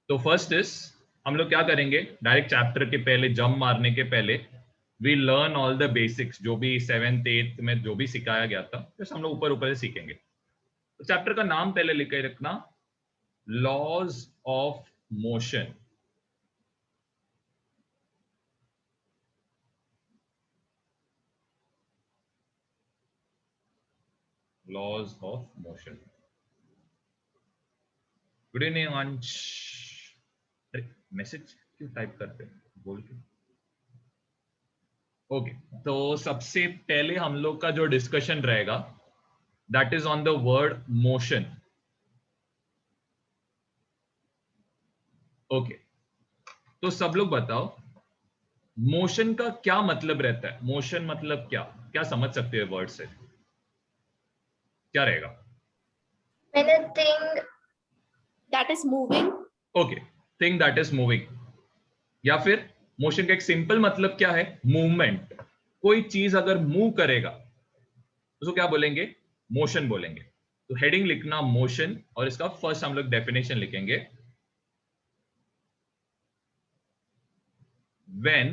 तो first is, हम लोग क्या करेंगे, डायरेक्ट चैप्टर के पहले जंप मारने के पहले we learn all the basics, जो भी 7th 8th में जो भी सिखाया गया था बस हम लोग ऊपर ऊपर से सीखेंगे। तो चैप्टर का नाम पहले लिख के रखना, laws of motion. Laws of motion. Good evening Ansh. अरे मैसेज क्यों टाइप करते हैं बोल के। ओके, तो सबसे पहले हम लोग का जो डिस्कशन रहेगा that is on the word motion. Okay, तो सब लोग बताओ मोशन का क्या मतलब रहता है। मोशन मतलब क्या, क्या समझ सकते हैं वर्ड से, क्या रहेगा? Anything that is moving. Okay, thing that is moving. या फिर मोशन का एक सिंपल मतलब क्या है, मूवमेंट। कोई चीज अगर मूव करेगा उसको क्या बोलेंगे, मोशन बोलेंगे। तो हेडिंग लिखना मोशन, और इसका फर्स्ट हम लोग डेफिनेशन लिखेंगे, when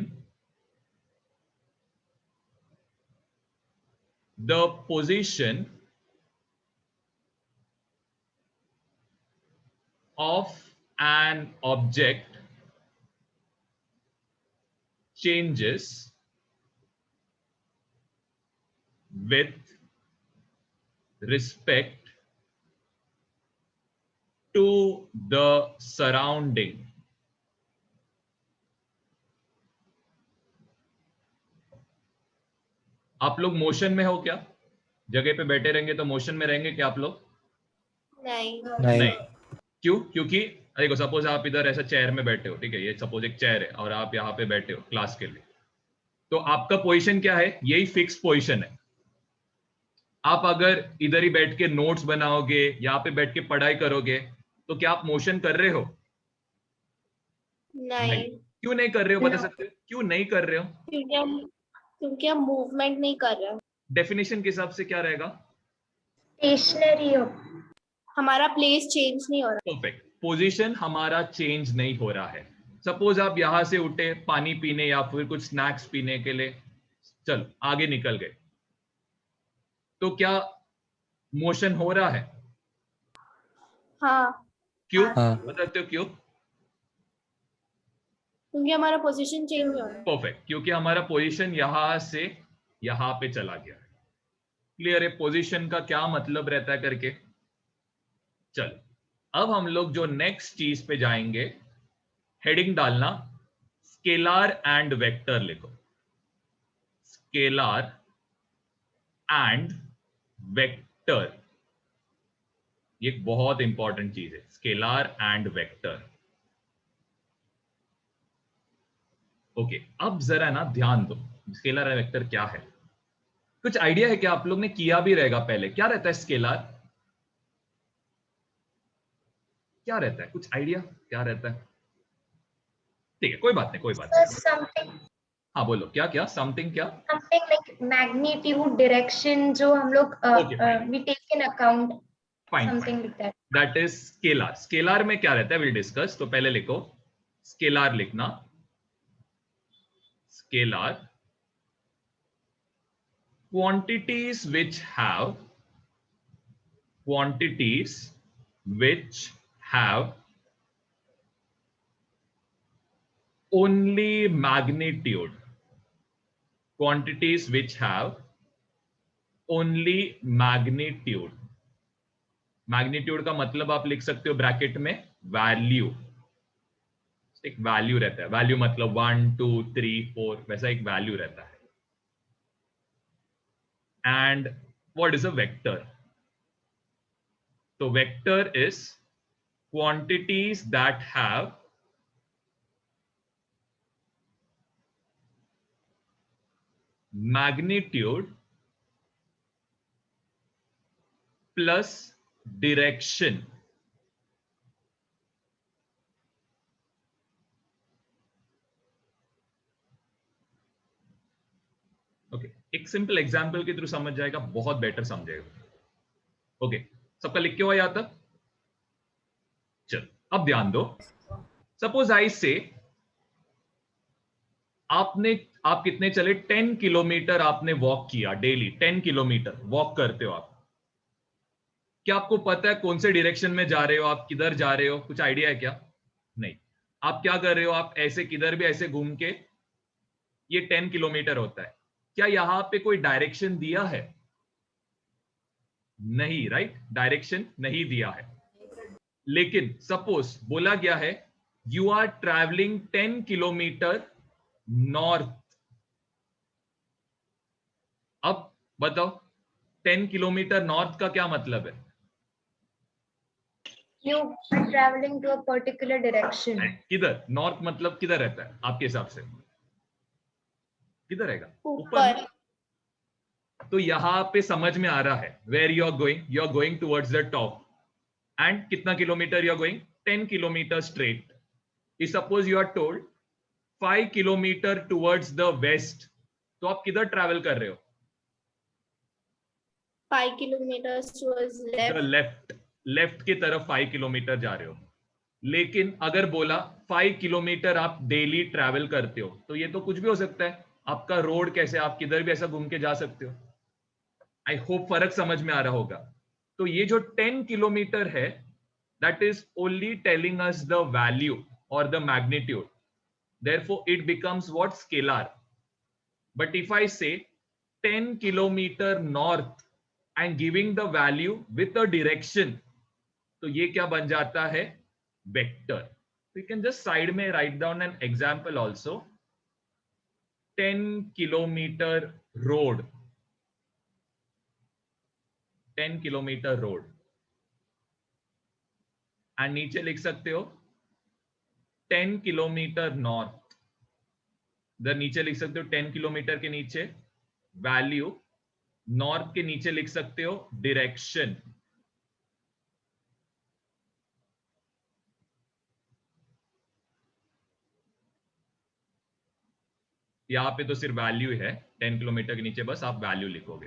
the position of an object changes with respect to the surrounding। आप लोग मोशन में हो क्या? जगह पे बैठे रहेंगे तो मोशन में रहेंगे क्या आप लोग? नहीं। नहीं। क्यों? क्योंकि देखो सपोज आप इधर ऐसा चेयर में बैठे हो, ठीक है, ये सपोज एक चेयर है और आप यहाँ पे बैठे हो क्लास के लिए, तो आपका पोजीशन क्या है, यही फिक्स पोजीशन है। आप अगर इधर ही बैठ के नोट्स बनाओगे, यहाँ पे बैठ के पढ़ाई करोगे, तो क्या आप मोशन कर रहे हो? नहीं। क्यों नहीं कर रहे हो, बता सकते हो क्यों नहीं कर रहे हो? क्योंकि हम मूवमेंट नहीं कर रहे। डेफिनेशन के हिसाब से क्या रहेगा? स्टेशनरी हो, हमारा प्लेस चेंज नहीं हो रहा। परफेक्ट, पोजीशन हमारा चेंज नहीं हो रहा है। सपोज आप यहां से उठे पानी पीने या फिर कुछ स्नैक्स पीने के लिए, चल आगे निकल गए, तो क्या मोशन हो रहा है? हाँ। क्यों? बता सकते हो क्यों? क्योंकि हमारा पोजीशन चेंज नहीं हो रहा। परफेक्ट, क्योंकि हमारा पोजीशन यहां से यहां पे चला गया। क्लियर है पोजीशन का क्या मतलब रहता है करके? चल, अब हम लोग जो नेक्स्ट चीज पे जाएंगे, हेडिंग डालना स्केलार एंड वेक्टर लिखो। स्केलार एंड वेक्टर, ये एक बहुत इंपॉर्टेंट चीज है, स्केलार एंड वेक्टर। ओके, अब जरा ना ध्यान दो, स्केलर एंड वेक्टर क्या है। कुछ आइडिया है क्या? आप लोग ने किया भी रहेगा पहले, क्या रहता है स्केलर, क्या रहता है, कुछ आइडिया क्या रहता है? ठीक है, कोई बात नहीं, कोई बात नहीं। समथिंग। हाँ बोलो, क्या क्या समथिंग, क्या? समथिंग लाइक मैग्नीट्यूड, डायरेक्शन, जो हम लोग okay fine, we take in account, fine fine, something like that. That is scalar. Scalar में क्या रहता है, विल डिस्कस। तो पहले लिखो स्केलर, लिखना scalar, quantities which have quantities which have only magnitude, quantities which have only magnitude। Magnitude का मतलब आप लिख सकते हो ब्रैकेट में वैल्यू, एक वैल्यू रहता है, वैल्यू मतलब 1 2 3 4, वैसा एक वैल्यू रहता है। And what is a vector? तो vector is quantities that have magnitude plus direction। Okay, एक सिंपल एग्जांपल के थ्रू समझ जाएगा, बहुत बेटर समझेगा। ओके, सबका लिख के हुआ यहां तक? चल अब ध्यान दो, सपोज आई से आप कितने चले, 10 किलोमीटर आपने वॉक किया डेली, 10 किलोमीटर वॉक करते हो आप। क्या आपको पता है कौन से डायरेक्शन में जा रहे हो, आप किधर जा रहे हो, कुछ आइडिया है क्या? नहीं। आप क्या कर रहे हो, आप ऐसे किधर भी ऐसे घूम के, ये 10 किलोमीटर होता है। क्या यहां पे कोई डायरेक्शन दिया है? नहीं, राइट, डायरेक्शन नहीं दिया है। लेकिन सपोज बोला गया है you are travelling 10 kilometre north. अब बताओ 10 किलोमीटर नॉर्थ का क्या मतलब है? You are traveling to a particular direction. किधर नॉर्थ मतलब किधर रहता है आपके हिसाब से? किधर रहेगा? ऊपर ऊपर। ना? तो यहां पे समझ में आ रहा है where you are going towards the top. And कितना kilometre you are going? 10 kilometre straight. If suppose you are told 5 kilometre towards the west, तो आप किधर ट्रैवल कर रहे हो? 5 kilometers towards the left. Left, left की तरफ 5 किलोमीटर जा रहे हो। लेकिन अगर बोला 5 किलोमीटर आप डेली ट्रैवल करते हो, तो ये तो कुछ भी हो सकता है। आपका रोड कैसे, आप किधर भी ऐसा घूम के जा सकते हो। आई होप फर्क समझ में आ रहा होगा। तो ये जो 10 किलोमीटर है, that is only telling us the value और the magnitude, therefore it becomes what? Scalar. But if I say 10 kilometre north and giving the value with a direction, तो ये क्या बन जाता है? Vector. You can just side में write down an example also. 10 kilometre road, 10 kilometre road, and नीचे लिख सकते हो 10 किलोमीटर नॉर्थ। इधर नीचे लिख सकते हो 10 किलोमीटर के नीचे वैल्यू, नॉर्थ के नीचे लिख सकते हो डायरेक्शन। यहां पे तो सिर्फ वैल्यू है, 10 किलोमीटर के नीचे बस आप वैल्यू लिखोगे।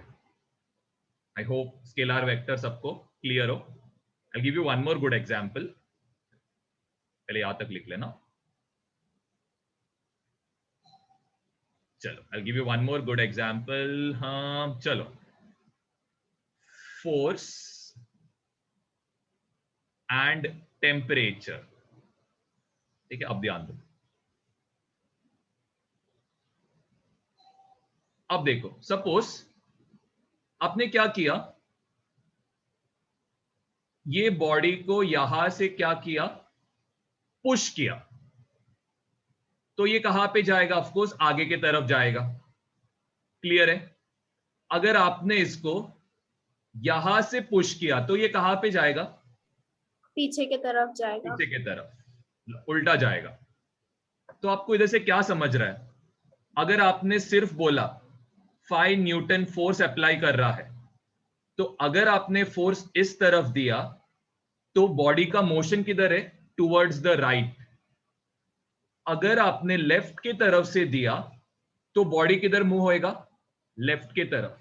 आई होप स्केलर वेक्टर सबको क्लियर हो। I give you one more good example, पहले यहां तक लिख लेना। चलो I give you one more good example. हाँ चलो, फोर्स एंड टेम्परेचर। ठीक है, अब ध्यान दो। अब देखो, सपोज आपने क्या किया, ये बॉडी को यहां से क्या किया? पुश किया। तो ये कहां पे जाएगा? ऑफ कोर्स आगे की तरफ जाएगा। क्लियर है? अगर आपने इसको यहां से पुश किया तो ये कहां पे जाएगा? पीछे की तरफ जाएगा। पीछे की तरफ, उल्टा जाएगा। तो आपको इधर से क्या समझ रहा है? अगर आपने सिर्फ बोला 5 न्यूटन फोर्स अप्लाई कर रहा है, तो अगर आपने फोर्स इस तरफ दिया तो बॉडी का मोशन किधर है? Towards the right. अगर आपने लेफ्ट की तरफ से दिया तो बॉडी किधर मूव होएगा? लेफ्ट की तरफ।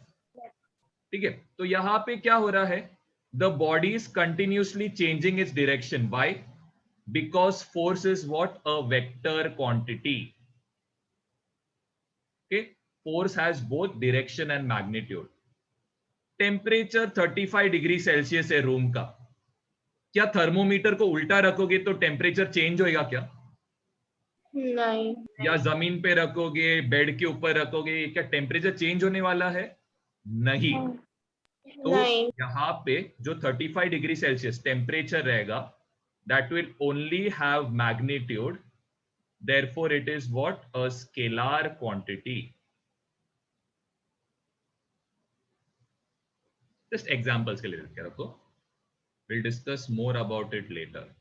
ठीक है, तो यहां पे क्या हो रहा है? The body is continuously changing its direction. Why? Because force is what? A vector quantity. Okay, force has both direction and magnitude. Temperature 35 degree Celsius है रूम का। क्या थर्मोमीटर को उल्टा रखोगे तो टेम्परेचर चेंज होएगा क्या? नहीं। या जमीन पे रखोगे, बेड के ऊपर रखोगे, क्या टेम्परेचर चेंज होने वाला है? नहीं। तो नहीं। यहां पे जो 35 डिग्री सेल्सियस टेम्परेचर रहेगा, that will only have magnitude, therefore it is what? A scalar quantity. Just examples के लिए लिख के रखो, will discuss more about it later.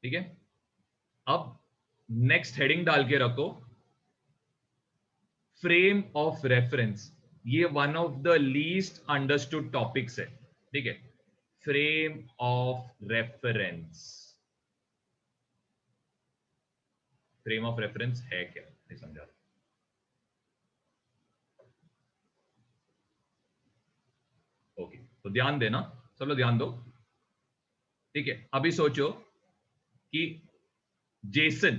ठीक है, अब नेक्स्ट हेडिंग डाल के रखो, फ्रेम ऑफ रेफरेंस। ये one of the least understood topics है। ठीक है, frame of reference. Frame of reference है क्या, नहीं समझा? तो ध्यान देना, सब लोग ध्यान दो, ठीक है। अभी सोचो कि जेसन,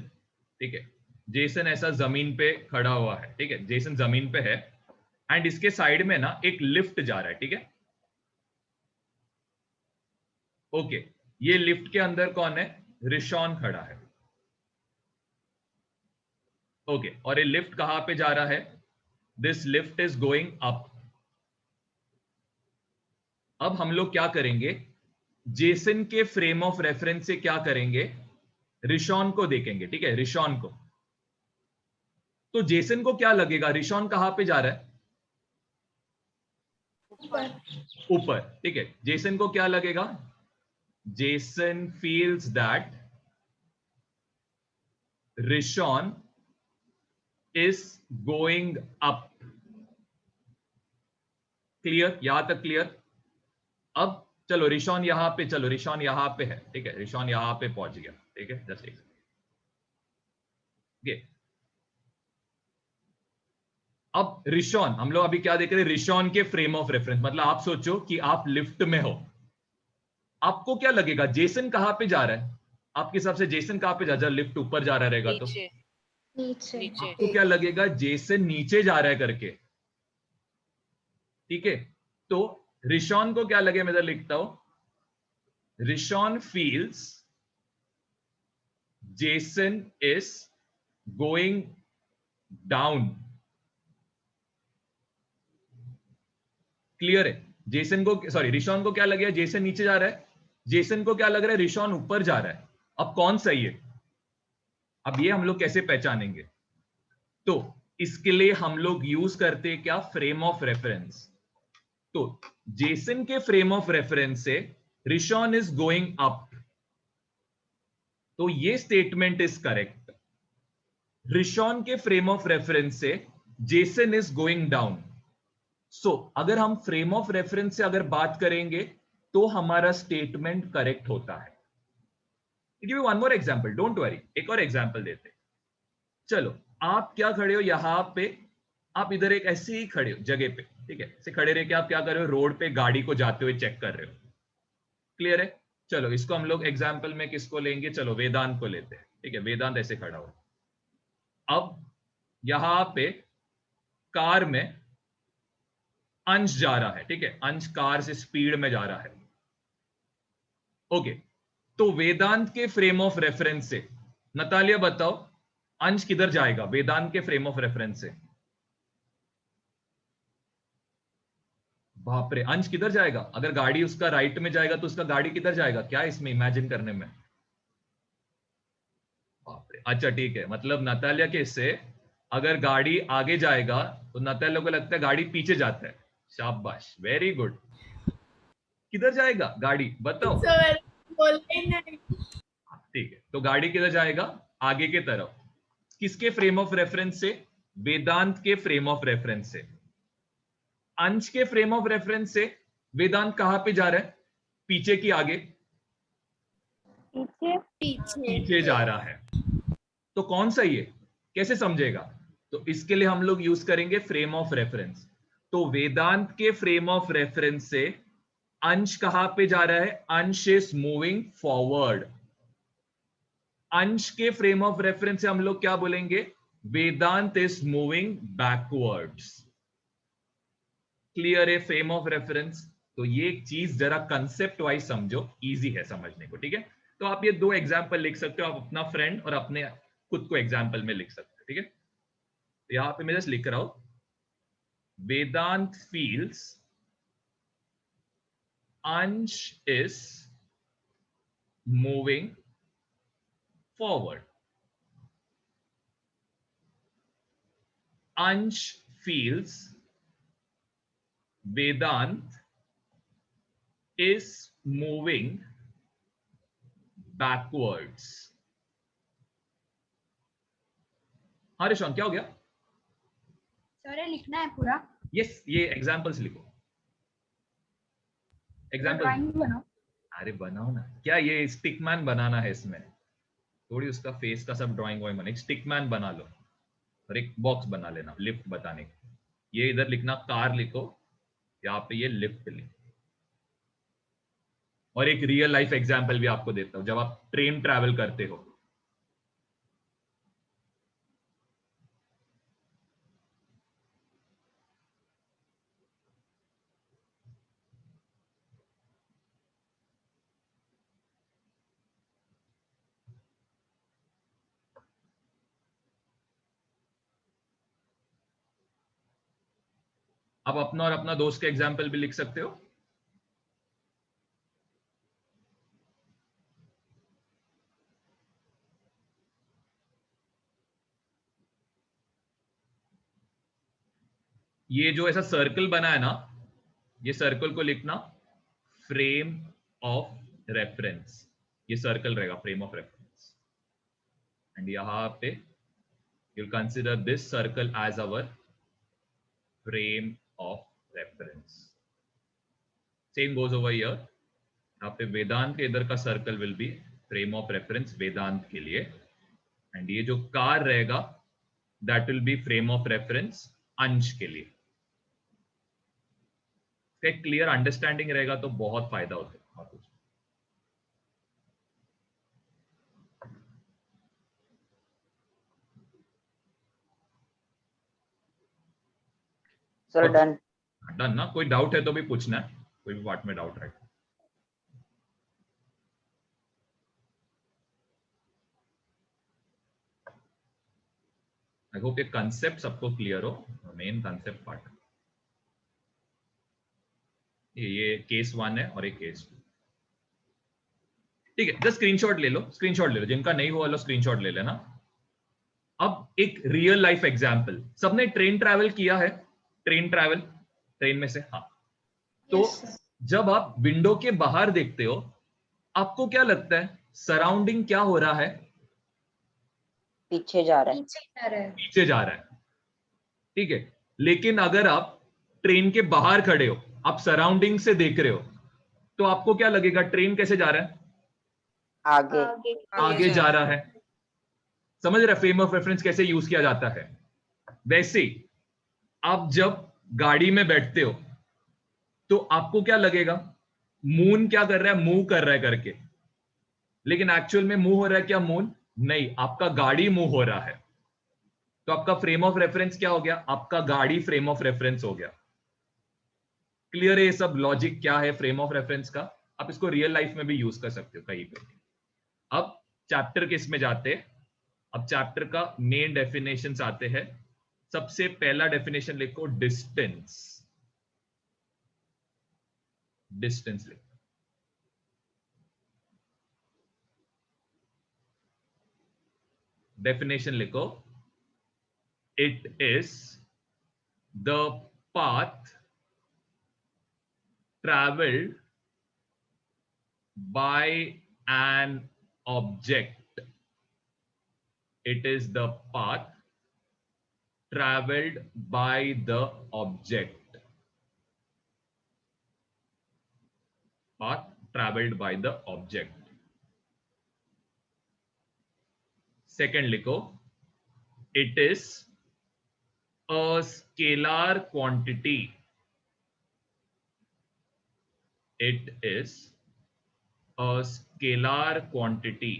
ठीक है, जेसन ऐसा जमीन पे खड़ा हुआ है, ठीक है, जेसन जमीन पे है एंड इसके साइड में ना एक लिफ्ट जा रहा है, ठीक है। ओके, ये लिफ्ट के अंदर कौन है? रिशॉन खड़ा है। ओके, और ये लिफ्ट कहां पे जा रहा है? This lift is going up. अब हम लोग क्या करेंगे, जेसन के फ्रेम ऑफ रेफरेंस से क्या करेंगे, रिशॉन को देखेंगे, ठीक है, रिशॉन को। तो जेसन को क्या लगेगा, रिशॉन कहां पे जा रहा है? ऊपर, ठीक है। जेसन को क्या लगेगा? Jason feels that Rishon is going up. Clear, यहां तक क्लियर? अब चलो रिशॉन यहां पे, चलो रिशॉन यहां पे है, ठीक है, रिशॉन यहां पे पहुंच गया, ठीक है, जस्ट एक सेकंड। अब रिशॉन, हम लोग अभी क्या देख रहे हैं, रिशॉन के फ्रेम ऑफ रेफरेंस। मतलब आप सोचो कि आप लिफ्ट में हो, आपको क्या लगेगा जेसन कहां पे जा रहा है? आपके हिसाब से जेसन कहां पे जा रहा है? लिफ्ट ऊपर जा रहा रहेगा तो नीचे नीचे आपको क्या लगेगा, जेसन नीचे जा रहा है करके, ठीक है। तो रिशॉन को क्या लगे, मैं इधर लिखता हूं, Rishon feels Jason is going down. Clear है? जेसन को, सॉरी, रिशॉन को क्या लग गया, जेसन नीचे जा रहा है, जेसन को क्या लग रहा है, रिशॉन ऊपर जा रहा है। अब कौन सही है? अब ये हम लोग कैसे पहचानेंगे? तो इसके लिए हम लोग यूज करते हैं क्या, फ्रेम ऑफ रेफरेंस। तो जेसन के फ्रेम ऑफ रेफरेंस से रिशॉन इज गोइंग अप, तो ये स्टेटमेंट इज करेक्ट। रिशॉन के फ्रेम ऑफ रेफरेंस से Jason is going down. So अगर हम फ्रेम ऑफ रेफरेंस से अगर बात करेंगे तो हमारा स्टेटमेंट करेक्ट होता है। Give you one more example, don't worry, एक और एग्जांपल देते। चलो, आप क्या खड़े हो यहां पे, आप इधर एक ऐसे ही खड़े हो जगह पे, ठीक है, ऐसे खड़े रह के आप क्या कर रहे हो, रोड पे गाड़ी को जाते हुए चेक कर रहे हो। क्लियर है? चलो इसको हम लोग एग्जाम्पल में किसको लेंगे, चलो वेदांत को लेते हैं, ठीक है। वेदांत ऐसे खड़ा हो, अब यहां पे कार में अंश जा रहा है, ठीक है, अंश कार से स्पीड में जा रहा है। ओके, तो वेदांत के फ्रेम ऑफ रेफरेंस से, नतालिया बताओ, अंश किधर जाएगा वेदांत के फ्रेम ऑफ रेफरेंस से? बाप रे, अंश किधर जाएगा? अगर गाड़ी उसका राइट में जाएगा तो उसका गाड़ी किधर जाएगा, क्या इसमें इमेजिन करने में? बाप रे, अच्छा ठीक है, मतलब नतालिया के इससे अगर गाड़ी आगे जाएगा तो नतालिया को लगता है गाड़ी पीछे जाता है। शाबाश, वेरी गुड। किधर जाएगा गाड़ी, बताओ? ठीक है, तो गाड़ी किधर जाएगा, आगे के तरफ। किसके फ्रेम ऑफ रेफरेंस से? वेदांत के फ्रेम ऑफ रेफरेंस से। अंश के फ्रेम ऑफ रेफरेंस से वेदांत कहां पे जा रहा है, पीछे की आगे? पीछे जा रहा है। तो कौन सही है, कैसे समझेगा? तो इसके लिए हम लोग यूज करेंगे फ्रेम ऑफ रेफरेंस। तो वेदांत के फ्रेम ऑफ रेफरेंस से अंश कहां पे जा रहा है, अंश इज मूविंग फॉरवर्ड। अंश के फ्रेम ऑफ रेफरेंस से हम लोग क्या बोलेंगे, वेदांत इज मूविंग बैकवर्ड्स। क्लियर है फ्रेम ऑफ रेफरेंस? तो ये एक चीज जरा कंसेप्ट वाइज समझो, इजी है समझने को, ठीक है। तो आप ये दो एग्जांपल लिख सकते हो, आप अपना फ्रेंड और अपने खुद को एग्जांपल में लिख सकते हो, ठीक है। तो यहां पे मैं जस्ट लिख रहा हूं, वेदांत फील्स अंश इज मूविंग फॉरवर्ड। अंश feels Vedant is moving backwards. हाँ रिशॉन, क्या हो गया? सर लिखना है पूरा? यस, ये एग्जांपल्स लिखो, एग्जांपल बनाओ। अरे बनाओ ना, क्या ये स्टिकमैन बनाना है इसमें? थोड़ी उसका फेस का सब ड्राइंग वॉइंग बना, एक स्टिकमैन बना लो और एक बॉक्स बना लेना लिफ्ट बताने के। ये इधर लिखना कार लिखो, यहाँ पे ये लिफ्ट लिखो, और एक रियल लाइफ एग्जांपल भी आपको देता हूं, जब आप ट्रेन ट्रैवल करते हो। आप अपना और अपना दोस्त के एग्जाम्पल भी लिख सकते हो। ये जो ऐसा सर्कल बना है ना, ये सर्कल को लिखना फ्रेम ऑफ रेफरेंस। ये सर्कल रहेगा फ्रेम ऑफ रेफरेंस, एंड यहां पे you'll consider this circle as our frame of reference. Same goes over here. यहाँ पे वेदांत के इधर का circle will be frame of reference Vedant के लिए, एंड ये जो कार रहेगा that will be frame of reference Ansh के लिए। एक क्लियर अंडरस्टैंडिंग रहेगा तो बहुत फायदा होता है। Sir done. डन ना? कोई डाउट है तो भी पूछना है, कोई भी पार्ट में डाउट रहे। आई होप ये कंसेप्ट सबको क्लियर हो, मेन कंसेप्ट पार्ट। ये केस 1 है और ये केस 2। ठीक है, जस्ट स्क्रीनशॉट ले लो, स्क्रीनशॉट ले लो, जिनका नहीं हुआ लो स्क्रीनशॉट ले लेना। अब एक रियल लाइफ एग्जांपल, सबने ट्रेन ट्रैवल किया है? ट्रेन ट्रैवल, ट्रेन में से, हाँ। तो जब आप विंडो के बाहर देखते हो, आपको क्या लगता है सराउंडिंग क्या हो रहा है? पीछे जा रहा है। पीछे जा रहा है, ठीक है। लेकिन अगर आप ट्रेन के बाहर खड़े हो, आप सराउंडिंग से देख रहे हो, तो आपको क्या लगेगा ट्रेन कैसे जा रहा है? आगे जा रहा है। समझ रहे फ्रेम ऑफ रेफरेंस कैसे यूज किया जाता है? वैसे आप जब गाड़ी में बैठते हो तो आपको क्या लगेगा मून क्या कर रहा है? मूव कर रहा है करके, लेकिन एक्चुअल में मूव हो रहा है क्या मून? नहीं, आपका गाड़ी मूव हो रहा है। तो आपका फ्रेम ऑफ रेफरेंस क्या हो गया? आपका गाड़ी फ्रेम ऑफ रेफरेंस हो गया। क्लियर है ये सब लॉजिक क्या है फ्रेम ऑफ रेफरेंस का? आप इसको रियल लाइफ में भी यूज कर सकते हो कहीं पे। अब चैप्टर किस में जाते हैं? अब चैप्टर का मेन डेफिनेशंस आते हैं। सबसे पहला डेफिनेशन लिखो, डिस्टेंस। डिस्टेंस लिखो। डेफिनेशन लिखो, it is the path traveled by an object. It is the path traveled by the object. Path traveled by the object. Second लिखो, it is a scalar quantity. It is a scalar quantity.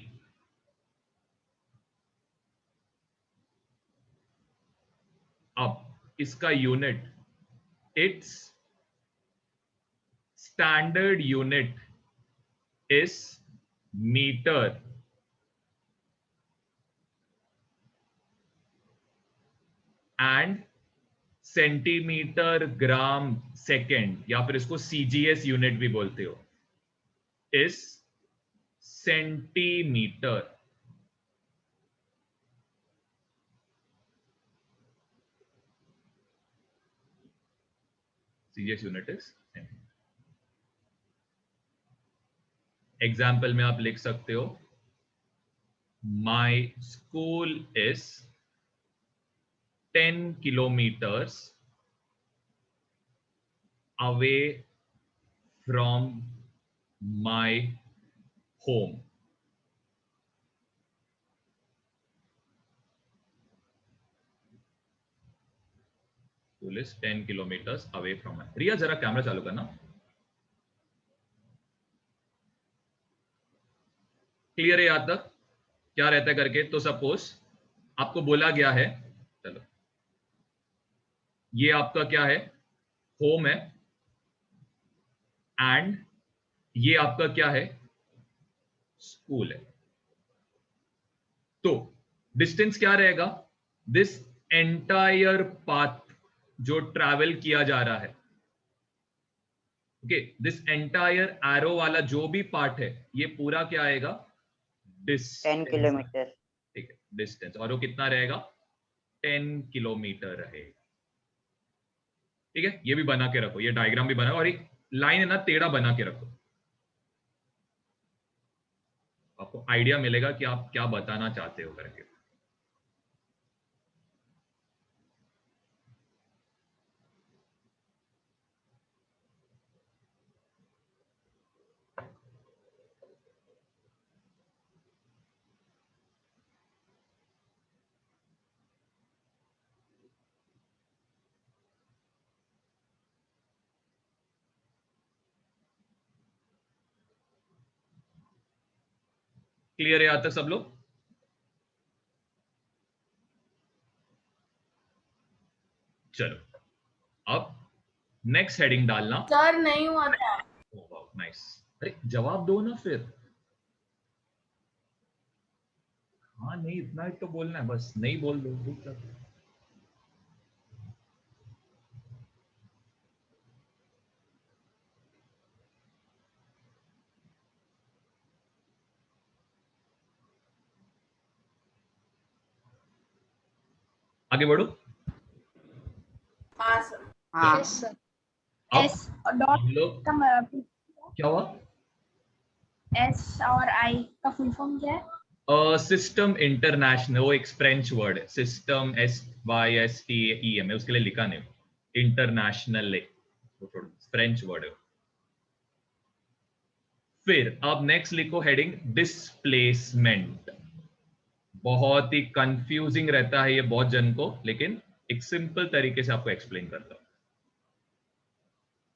अब इसका unit, it's standard unit is metre and centimetre gram second, या फिर इसको CGS unit भी बोलते हो, is centimetre. CGS unit is centimetre. Example में आप लिख सकते हो, my school is 10 kilometers away from my home. School is 10 kilometers away from my. रिया जरा कैमरा चालू करना। क्लियर है यहाँ तक क्या रहता है करके? तो सपोज आपको बोला गया है, चलो ये आपका क्या है, होम है, एंड ये आपका क्या है, स्कूल है। तो डिस्टेंस क्या रहेगा? दिस एंटायर पाथ जो ट्रैवल किया जा रहा है, ओके, दिस एंटायर एरो वाला जो भी पार्ट है ये पूरा क्या आएगा? 10 किलोमीटर। ठीक है, डिस्टेंस, और वो कितना रहेगा? 10 किलोमीटर रहेगा। ठीक है, ये भी बना के रखो, ये डायग्राम भी बना, और एक लाइन है ना टेढ़ा बना के रखो, आपको आइडिया मिलेगा कि आप क्या बताना चाहते हो करके। क्लियर है यहां तक सब लोग? चलो अब नेक्स्ट हेडिंग डालना। सर नहीं हुआ था। नाइस, अरे जवाब दो ना फिर। हाँ नहीं, इतना ही तो बोलना है बस, नहीं बोल दो रुक जाओ। आगे बढ़ो। हाँ सर। हाँ यस सर। अब एस डॉट हम लोग, का मतलब क्या हुआ? एस और आई का फुल फॉर्म क्या है? सिस्टम इंटरनेशनल, वो एक फ्रेंच वर्ड है, सिस्टम SYSTEM है, उसके लिए लिखा नहीं, इंटरनेशनल है, वो फ्रेंच वर्ड है। फिर अब नेक्स्ट लिखो हेडिंग डिस्प्लेसमेंट। बहुत ही कंफ्यूजिंग रहता है ये बहुत जन को, लेकिन एक सिंपल तरीके से आपको एक्सप्लेन करता हूं।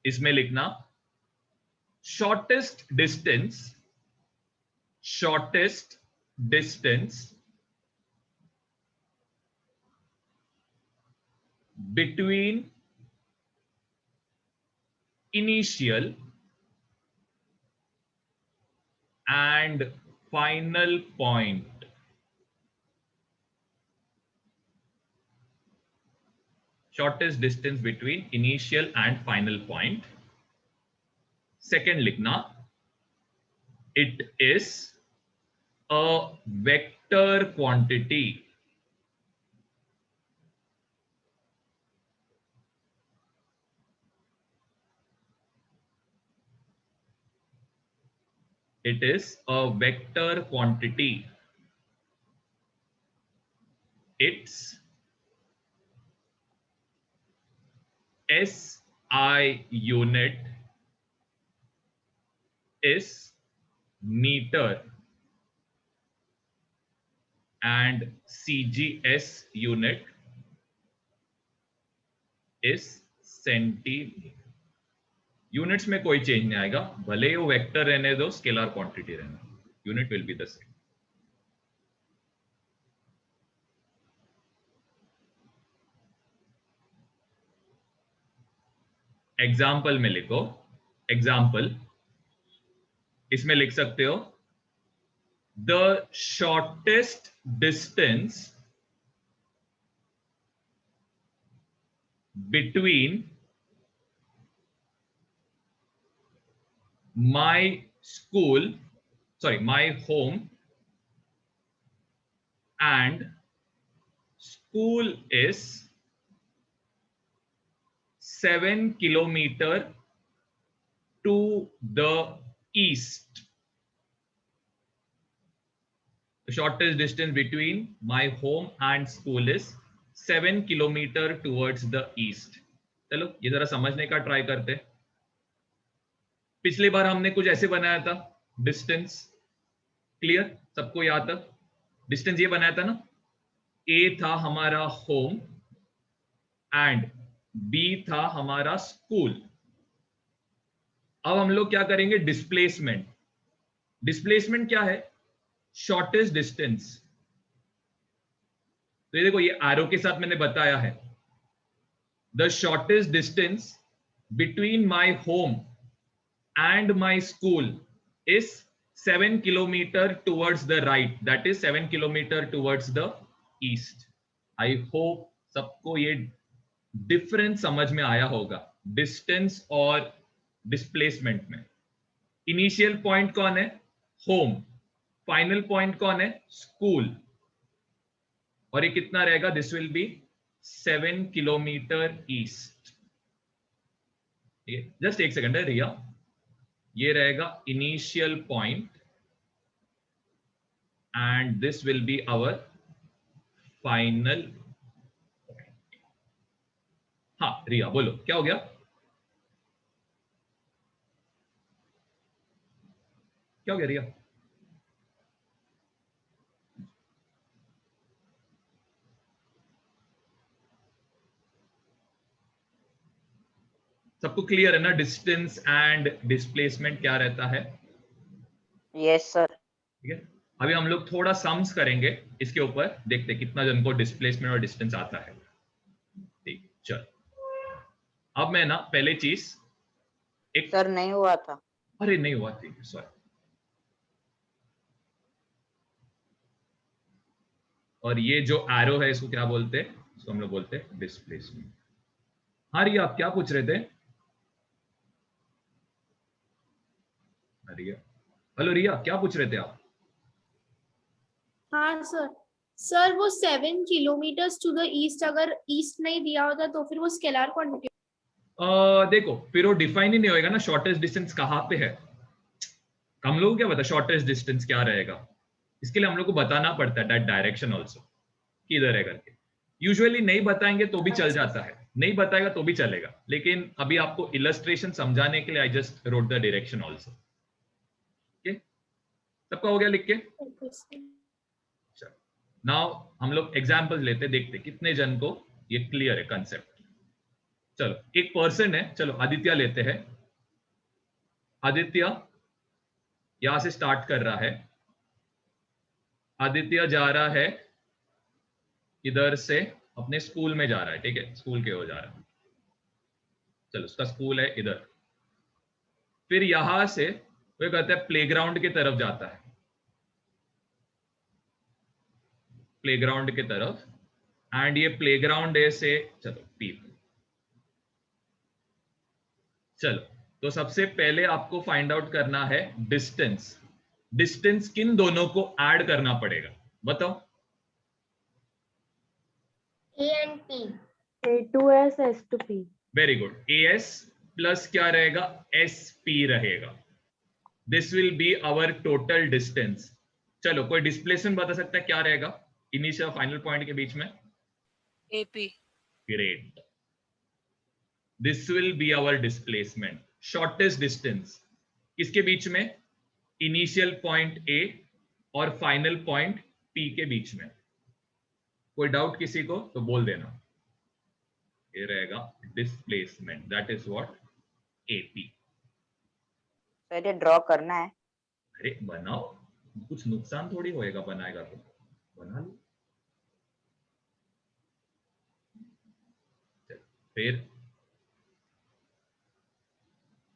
इसमें लिखना shortest distance between initial and final point. Shortest distance between initial and final point. Second लिखना, it is a vector quantity. It is a vector quantity. Its SI unit is meter and CGS unit is centimetre. Units में कोई change नहीं आएगा, भले ही वो vector रहने दो, scalar quantity रहने दो, unit will be the same. Example में लिखो, एग्जाम्पल इसमें लिख सकते हो the shortest distance between my home and school is 7 kilometer to the east. The shortest distance between my home and school is 7 kilometer towards the east. चलो ये जरा समझने का ट्राई करते हैं। पिछली बार हमने कुछ ऐसे बनाया था डिस्टेंस, क्लियर सबको याद था? डिस्टेंस ये बनाया था ना, ए था हमारा होम एंड बी था हमारा स्कूल। अब हम लोग क्या करेंगे, डिस्प्लेसमेंट। डिस्प्लेसमेंट क्या है? शॉर्टेस्ट डिस्टेंस, तो ये देखो ये एरो के साथ मैंने बताया है, the shortest distance between my home and my school is 7 kilometer towards the right, that is 7 kilometer towards the east. I hope सबको ये डिफरेंस समझ में आया होगा डिस्टेंस और डिस्प्लेसमेंट में। इनिशियल पॉइंट कौन है? होम। फाइनल पॉइंट कौन है? स्कूल। और ये कितना रहेगा? This will be 7 kilometre east. Just एक सेकंड है रिया, ये रहेगा initial point and this will be our final point. हाँ रिया बोलो क्या हो गया? क्या हो गया रिया? सबको क्लियर है ना डिस्टेंस एंड डिस्प्लेसमेंट क्या रहता है? Yes sir. ठीक है, अभी हम लोग थोड़ा सम्स करेंगे इसके ऊपर, देखते कितना जन को डिस्प्लेसमेंट और डिस्टेंस आता है। ठीक, चल अब मैं ना पहले चीज एक सर नहीं हुआ था। अरे नहीं हुआ, ठीक है सॉरी। और ये जो एरो है इसको क्या बोलते हैं? इसको हम लोग बोलते हैं डिस्प्लेसमेंट। हाँ रिया आप क्या पूछ रहे थे? रिया, हेलो रिया क्या पूछ रहे थे आप? हाँ सर, सर वो 7 किलोमीटर्स टू द ईस्ट, अगर ईस्ट नहीं दिया होता तो फिर वो स्केलर क्वांटिटी। देखो फिर वो डिफाइन ही नहीं होएगा ना शॉर्टेस्ट डिस्टेंस कहाँ पे है। हम लोग को क्या पता शॉर्टेस्ट डिस्टेंस क्या रहेगा? इसके लिए हम लोग को बताना पड़ता है दैट डायरेक्शन ऑल्सो किधर है करके। यूजुअली नहीं बताएंगे तो भी चल जाता है, नहीं बताएगा तो भी चलेगा, लेकिन अभी आपको इलस्ट्रेशन समझाने के लिए I just wrote the direction also. सबका हो गया लिख के? नाउ हम लोग एग्जांपल लेते, देखते कितने जन को ये क्लियर है कंसेप्ट। चलो एक पर्सन है, चलो आदित्य लेते हैं। आदित्य यहां से स्टार्ट कर रहा है, आदित्य जा रहा है इधर से अपने स्कूल में जा रहा है, ठीक है स्कूल के हो जा रहा है, चलो उसका स्कूल है इधर। फिर यहां से वो कहते हैं प्लेग्राउंड की तरफ जाता है, प्लेग्राउंड की तरफ, एंड ये प्लेग्राउंड है से चलो पी। चलो तो सबसे पहले आपको फाइंड आउट करना है डिस्टेंस। डिस्टेंस किन दोनों को ऐड करना पड़ेगा बताओ? A and P. A2S S2P। Very good, AS plus क्या रहेगा? SP रहेगा। This will be our total distance. चलो कोई डिस्प्लेसमेंट बता सकता है क्या रहेगा इनिशियल फाइनल पॉइंट के बीच में? AP। Great, this will be our displacement. Shortest distance किसके बीच में? इनिशियल पॉइंट A और फाइनल पॉइंट P के बीच में। कोई डाउट किसी को तो बोल देना, ये रहेगा displacement, that is what AP। Sir ये ड्रॉ करना है। अरे बनाओ, कुछ नुकसान थोड़ी होएगा बनाएगा तो, बना लो। फिर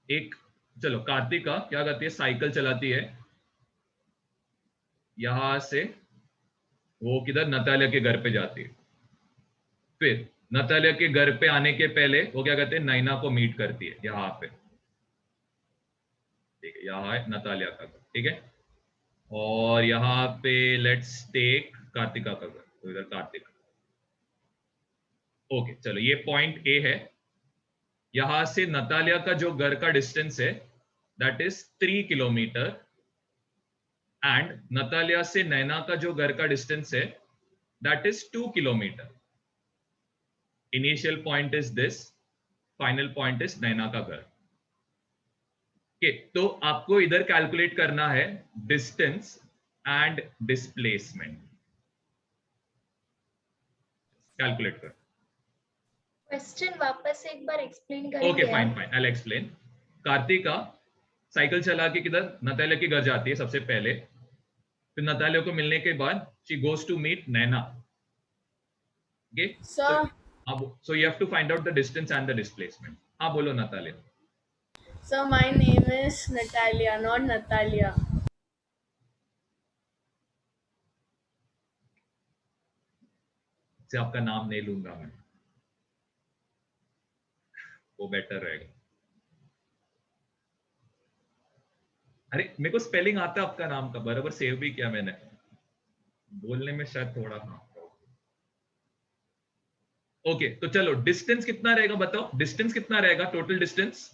एक चलो कार्तिका क्या करती है? साइकिल चलाती है यहां से, वो किधर? नतालिया के घर पे जाती है। फिर नतालिया के घर पे आने के पहले वो क्या करते हैं? नैना को मीट करती है यहाँ पे, ठीक है यहाँ है नतालिया का घर, ठीक है। और यहाँ पे लेट्स टेक कार्तिका का घर, तो इधर कार्तिका। ओके चलो ये पॉइंट A है, यहां से नतालिया का जो घर का डिस्टेंस है that is 3 kilometre, and Natalia से नैना का जो घर का डिस्टेंस है that is 2 kilometre. Initial point is this, final point is Naina का घर। ओके तो आपको इधर कैलकुलेट करना है डिस्टेंस एंड डिस्प्लेसमेंट। कैलकुलेट कर। क्वेश्चन वापस एक बार एक्सप्लेन करेंगे? Okay fine fine, I will explain. Kartika cycle चला के किधर? नतालिया के घर जाती है सबसे पहले, फिर नतालिया को मिलने के बाद she goes to meet Naina. Okay, Sir, so you have to find out the distance and the displacement. हाँ बोलो Natalia. sir, my name is Natalia, not Natalia. से आपका नाम नहीं लूंगा मैं, वो बेटर रहेगा. अरे मेरे को स्पेलिंग आता है आपका नाम का, बराबर सेव भी किया मैंने, बोलने में शायद थोड़ा. हाँ ओके, तो चलो डिस्टेंस कितना रहेगा बताओ, डिस्टेंस कितना रहेगा, टोटल डिस्टेंस.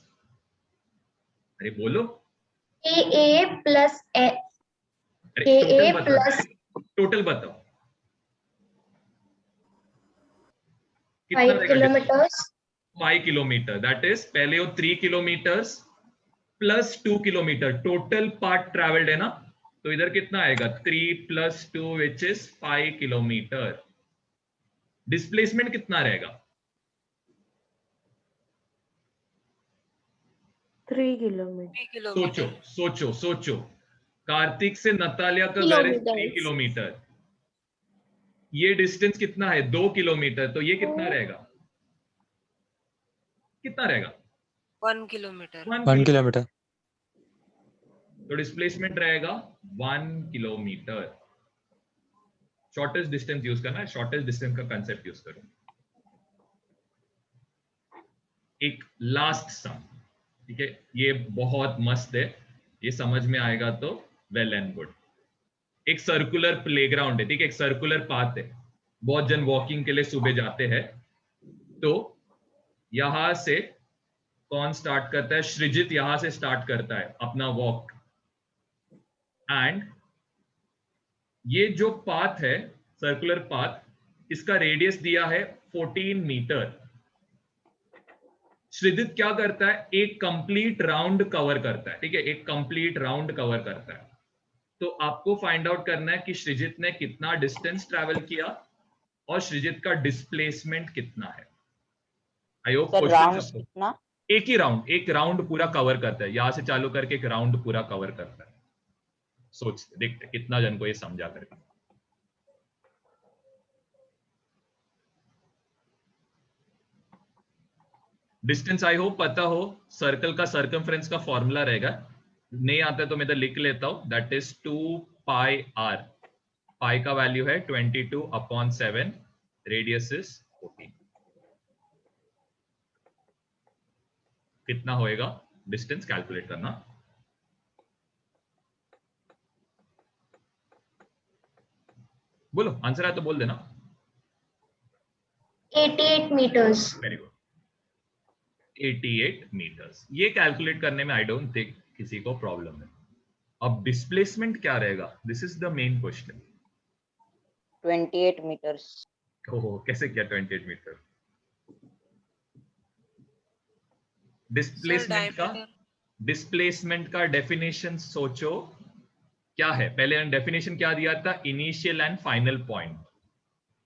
अरे बोलो. AA plus अरे AA टोटल plus बताओ, टोटल बताओ 5 kilometers. 5 किलोमीटर. दैट इज पहले वो 3 kilometre plus 2 kilometre total part travelled है ना, तो इधर कितना आएगा 3 + 2 विच इज 5 किलोमीटर. डिस्प्लेसमेंट कितना रहेगा 3 kilometers. सोचो सोचो सोचो. कार्तिक से नतालिया का घर है 3 किलोमीटर, ये डिस्टेंस कितना है 2 किलोमीटर, तो ये कितना रहेगा, कितना रहेगा 1 kilometer. 1 kilometer. तो डिस्प्लेसमेंट रहेगा 1 किलोमीटर. शॉर्टेस्ट डिस्टेंस यूज करना है, शॉर्टेस्ट डिस्टेंस का कंसेप्ट यूज करो. एक लास्ट सम, ठीक है, ये बहुत मस्त है, ये समझ में आएगा तो वेल एंड गुड. एक सर्कुलर प्लेग्राउंड है, ठीक है, एक सर्कुलर पाथ है, बहुत जन वॉकिंग के लिए सुबह जाते हैं. तो यहां से कौन स्टार्ट करता है, सृजित यहां से स्टार्ट करता है अपना वॉक. एंड ये जो पाथ है सर्कुलर पाथ, इसका रेडियस दिया है 14 मीटर. सृजित क्या करता है, एक कंप्लीट राउंड कवर करता है, ठीक है, एक कंप्लीट राउंड कवर करता है. तो आपको फाइंड आउट करना है कि सृजित ने कितना डिस्टेंस ट्रैवल किया और सृजित का डिस्प्लेसमेंट कितना है. आई होप कितना, एक ही राउंड, एक राउंड पूरा कवर करता है, यहां से चालू करके एक राउंड पूरा कवर करता है. सोचते देखते कितना जन को ये समझा करके. डिस्टेंस आई होप पता हो. सर्कल का सर्कमफ्रेंस का फॉर्मूला रहेगा, नहीं आता तो मैं तो लिख लेता हूं, दैट इज 2 पाई r. पाई का वैल्यू है 22/7, रेडियस इज 14. कितना होएगा डिस्टेंस कैलकुलेट करना. बोलो, आंसर आया तो बोल देना. 88 meters. Very good, 88 metres. ये कैलकुलेट करने में आई डोंट थिंक किसी को प्रॉब्लम है. अब डिस्प्लेसमेंट क्या रहेगा, this is the main question. 28 meters. ओह कैसे किया 28 मीटर. डिस्प्लेसमेंट का डेफिनेशन सोचो क्या है. पहले डेफिनेशन क्या दिया था, इनिशियल एंड फाइनल पॉइंट.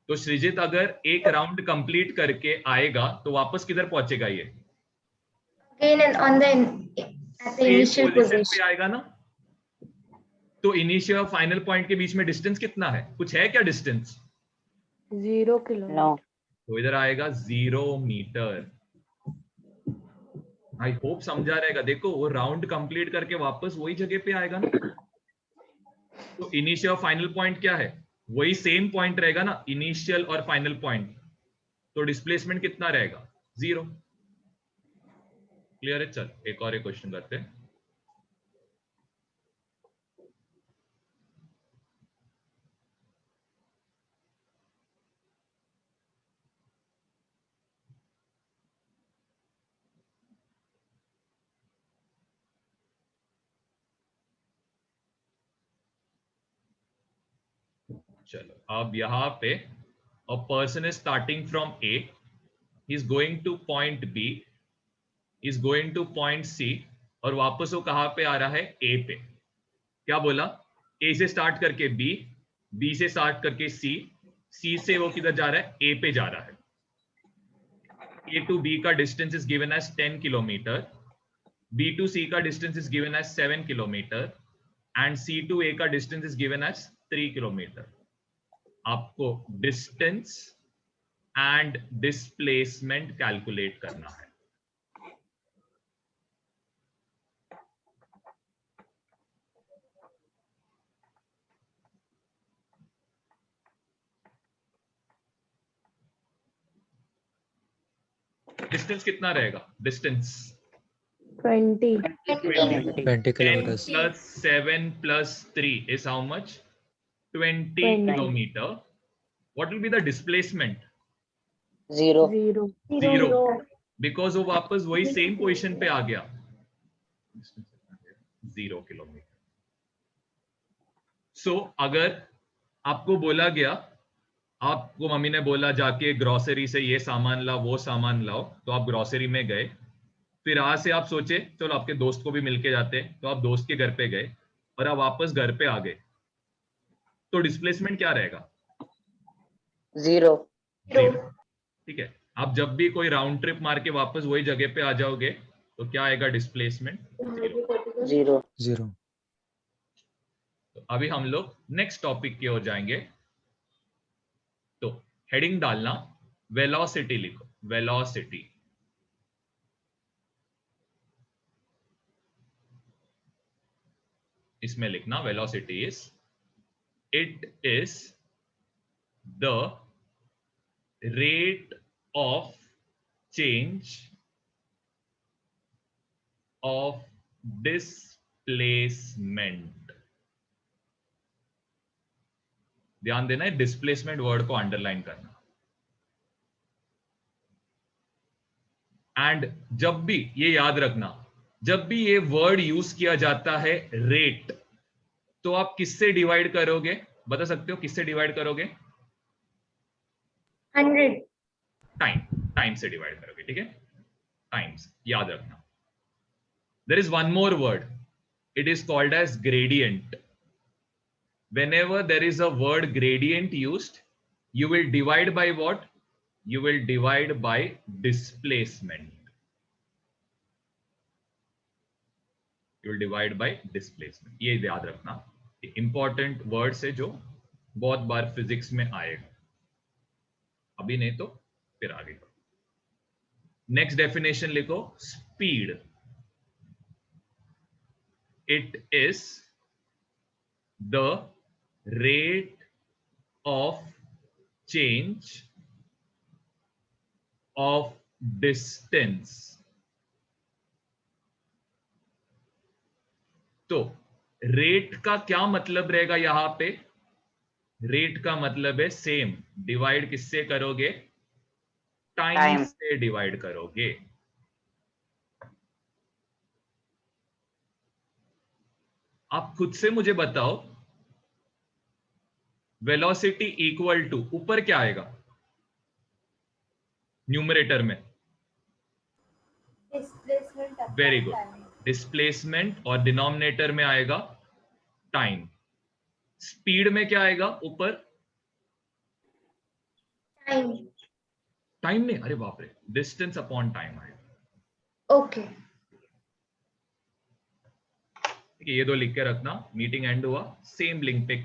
तो सृजित अगर एक राउंड कंप्लीट करके आएगा तो वापस किधर पहुंचेगा, ये Again and on the at the initial position position. पे आएगा ना. तो इनिशियल और फाइनल पॉइंट के बीच में डिस्टेंस कितना है, कुछ है क्या डिस्टेंस. 0 kilometer. No. तो इधर आएगा 0 मीटर. आई होप समझा रहेगा. देखो वो राउंड कंप्लीट करके वापस वही जगह पे आएगा ना. तो इनिशियल और फाइनल पॉइंट क्या है, वही सेम पॉइंट रहेगा ना, इनिशियल और फाइनल पॉइंट. तो डिस्प्लेसमेंट कितना रहेगा 0. क्लियर है. चल एक और एक क्वेश्चन करते हैं. चलो अब यहां पे a person is starting from A, he is going to point B, is going to point C, और वापस वो कहां पे आ रहा है A पे. क्या बोला, A से स्टार्ट करके B, B से स्टार्ट करके C, C से वो किधर जा रहा है A पे जा रहा है. A to B का distance is given as 10 kilometre, B to C का distance is given as 7 kilometre, and C to A का distance is given as 3 kilometre. आपको डिस्टेंस एंड डिस्प्लेसमेंट कैलकुलेट करना है। डिस्टेंस कितना रहेगा? Distance 20. 20 10 plus 7 plus 3 is how much? 20 kilometer. What will be the displacement? 0. 0. Zero. Because वो वापस वही same position पे आ गया। 0 किलोमीटर। सो अगर आपको बोला गया, आपको मम्मी ने बोला जाके ग्रोसरी से ये सामान लाओ वो सामान लाओ, तो आप ग्रोसरी में गए, फिर आज से आप सोचे चलो आपके दोस्त को भी मिलके जाते, तो आप दोस्त के घर पे गए और आप वापस घर पे आ गए, तो डिस्प्लेसमेंट क्या रहेगा? 0. ठीक है। आप जब भी कोई राउंड ट्रिप मार के वापस वही जगह पे आ जाओगे तो क्या आएगा? डिस्प्लेसमेंट 0. तो अभी हम लोग नेक्स्ट टॉपिक की ओर जाएंगे। तो हेडिंग डालना, वेलोसिटी लिखो, वेलोसिटी। इसमें लिखना velocity it is the rate of change of displacement. ध्यान देना है, डिस्प्लेसमेंट वर्ड को अंडरलाइन करना। एंड जब भी ये याद रखना, जब भी ये वर्ड यूज किया जाता है रेट, तो आप किससे डिवाइड करोगे? बता सकते हो किससे डिवाइड करोगे? 100. टाइम से डिवाइड करोगे। ठीक है, टाइम्स याद रखना। There is one more word, it is called as gradient. Whenever there is a word gradient used, you will divide by what? You will divide by displacement. You will divide by displacement. ये याद रखना, important words है जो बहुत बार physics में आएगा, अभी नहीं तो फिर आगे। नेक्स्ट डेफिनेशन लिखो, speed. It is the rate of change of distance। तो रेट का क्या मतलब रहेगा यहां पे? रेट का मतलब है सेम, डिवाइड किससे करोगे? टाइम से डिवाइड करोगे। आप खुद से मुझे बताओ, वेलोसिटी इक्वल टू ऊपर क्या आएगा न्यूमरेटर में? वेरी गुड, डिस्प्लेसमेंट, और डिनोमिनेटर में आएगा टाइम। स्पीड में क्या आएगा ऊपर? टाइम नहीं, अरे बाप रे, डिस्टेंस अपॉन टाइम आएगा। ओके, ये दो लिख के रखना। मीटिंग एंड हुआ, सेम लिंक पे